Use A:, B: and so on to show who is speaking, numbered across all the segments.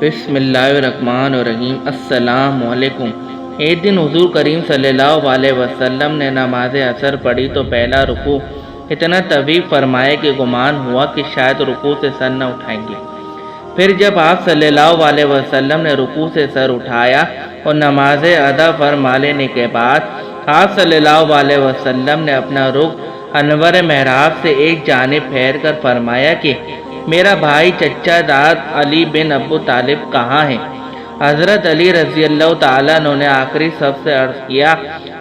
A: بسم اللہ الرحمن الرحیم۔ السلام علیکم۔ ایک دن حضور کریم صلی اللہ علیہ وسلم نے نماز عصر پڑھی تو پہلا رکوع اتنا طویل فرمایا کہ گمان ہوا کہ شاید رکوع سے سر نہ اٹھائیں گے۔ پھر جب آپ صلی اللہ علیہ وسلم نے رکوع سے سر اٹھایا اور نماز ادا فرما لینے کے بعد آپ صلی اللہ علیہ وسلم نے اپنا رخ انور محراب سے ایک جانب پھیر کر فرمایا کہ میرا بھائی چچا داد علی بن ابو طالب کہاں ہے؟ حضرت علی رضی اللہ تعالیٰ عنہ نے آخری صف سے عرض کیا،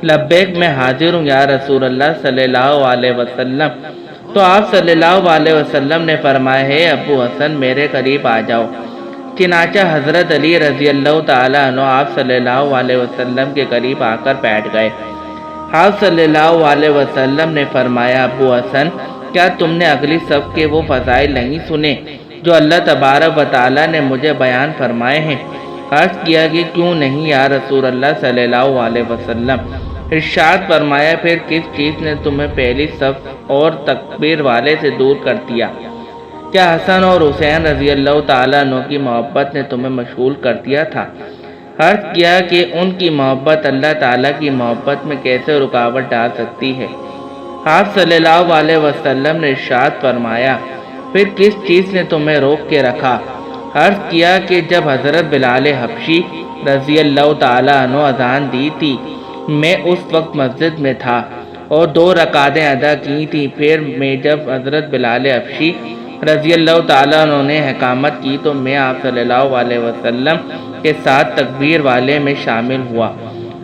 A: لبیک میں حاضر ہوں یا رسول اللہ صلی اللہ علیہ وسلم۔ تو آپ صلی اللہ علیہ وسلم نے فرمایا، ہے ابو حسن میرے قریب آ جاؤ۔ چنانچہ حضرت علی رضی اللہ تعالیٰ عنہ آپ صلی اللہ علیہ وسلم کے قریب آ کر بیٹھ گئے۔ آپ صلی اللہ علیہ وسلم نے فرمایا، ابو حسن کیا تم نے اگلی صف کے وہ فضائل نہیں سنے جو اللہ تبارک و تعالیٰ نے مجھے بیان فرمائے ہیں؟ عرض کیا کہ کیوں نہیں یا رسول اللہ صلی اللہ علیہ وسلم۔ ارشاد فرمایا، پھر کس چیز نے تمہیں پہلی صف اور تکبیر والے سے دور کر دیا؟ کیا حسن اور حسین رضی اللہ تعالیٰ عنہ کی محبت نے تمہیں مشغول کر دیا تھا؟ عرض کیا کہ ان کی محبت اللہ تعالیٰ کی محبت میں کیسے رکاوٹ ڈال سکتی ہے؟ آپ صلی اللہ علیہ وسلم نے ارشاد فرمایا، پھر کس چیز نے تمہیں روک کے رکھا؟ عرض کیا کہ جب حضرت بلال حبشی رضی اللہ تعالیٰ عنہ اذان دی تھی، میں اس وقت مسجد میں تھا اور 2 رکعتیں ادا کی تھیں۔ پھر میں جب حضرت بلال حبشی رضی اللہ تعالیٰ عنہ نے اقامت کی تو میں آپ صلی اللہ علیہ وسلم کے ساتھ تکبیر والے میں شامل ہوا۔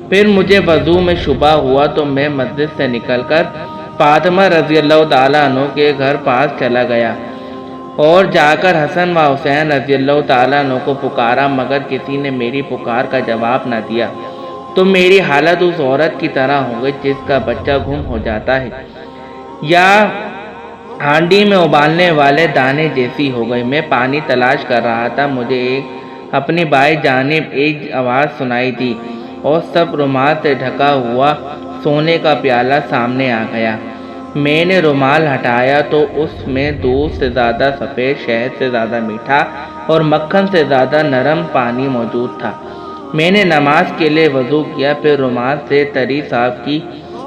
A: پھر مجھے وضو میں شبہ ہوا تو میں مسجد سے نکل کر فاطمہ رضی اللہ تعالیٰ عنہ کے گھر پاس چلا گیا اور جا کر حسن و حسین رضی اللہ تعالیٰ عنہ کو پکارا، مگر کسی نے میری پکار کا جواب نہ دیا تو میری حالت اس عورت کی طرح ہو گئی جس کا بچہ گم ہو جاتا ہے یا ہانڈی میں ابالنے والے دانے جیسی ہو گئی۔ میں پانی تلاش کر رہا تھا، مجھے اپنی بائیں جانب ایک آواز سنائی دی اور سب رومال سے ڈھکا ہوا سونے کا پیالہ سامنے آ گیا۔ میں نے رومال ہٹایا تو اس میں دودھ سے زیادہ سفید، شہد سے زیادہ میٹھا اور مکھن سے زیادہ نرم پانی موجود تھا۔ میں نے نماز کے لیے وضو کیا، پھر رومال سے تری صاف کی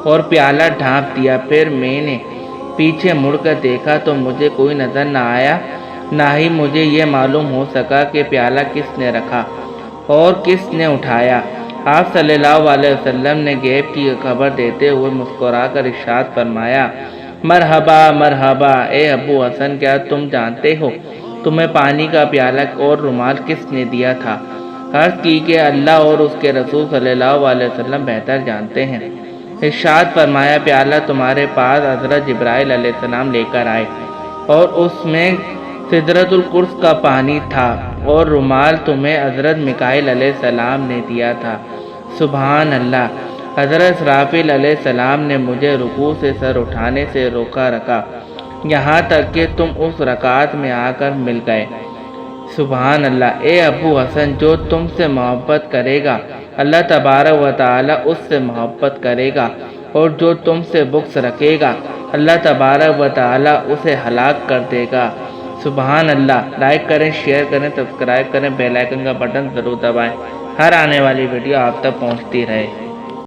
A: اور پیالہ ڈھانپ دیا۔ پھر میں نے پیچھے مڑ کر دیکھا تو مجھے کوئی نظر نہ آیا، نہ ہی مجھے یہ معلوم ہو سکا کہ پیالہ کس نے رکھا اور کس نے اٹھایا۔ آپ صلی اللہ علیہ وسلم نے غیب کی خبر دیتے ہوئے مسکرا کر ارشاد فرمایا، مرحبا مرحبا اے ابو حسن، کیا تم جانتے ہو تمہیں پانی کا پیالہ اور رومال کس نے دیا تھا؟ عرض کی کہ اللہ اور اس کے رسول صلی اللہ علیہ وسلم بہتر جانتے ہیں۔ ارشاد فرمایا، پیالہ تمہارے پاس حضرت جبرائیل علیہ السلام لے کر آئے اور اس میں سدرۃ القرص کا پانی تھا، اور رومال تمہیں حضرت میکائیل علیہ السلام نے دیا تھا۔ سبحان اللہ۔ حضرت اسرافیل علیہ السلام نے مجھے رکوع سے سر اٹھانے سے روکا رکھا یہاں تک کہ تم اس رکعت میں آ کر مل گئے۔ سبحان اللہ۔ اے ابو حسن، جو تم سے محبت کرے گا اللہ تبارک و تعالیٰ اس سے محبت کرے گا، اور جو تم سے بغض رکھے گا اللہ تبارک و تعالیٰ اسے ہلاک کر دے گا۔ سبحان اللہ۔ لائک کریں، شیئر کریں، سبسکرائب کریں، بیل آئیکن کا بٹن ضرور دبائیں، ہر آنے والی ویڈیو آپ تک پہنچتی رہے۔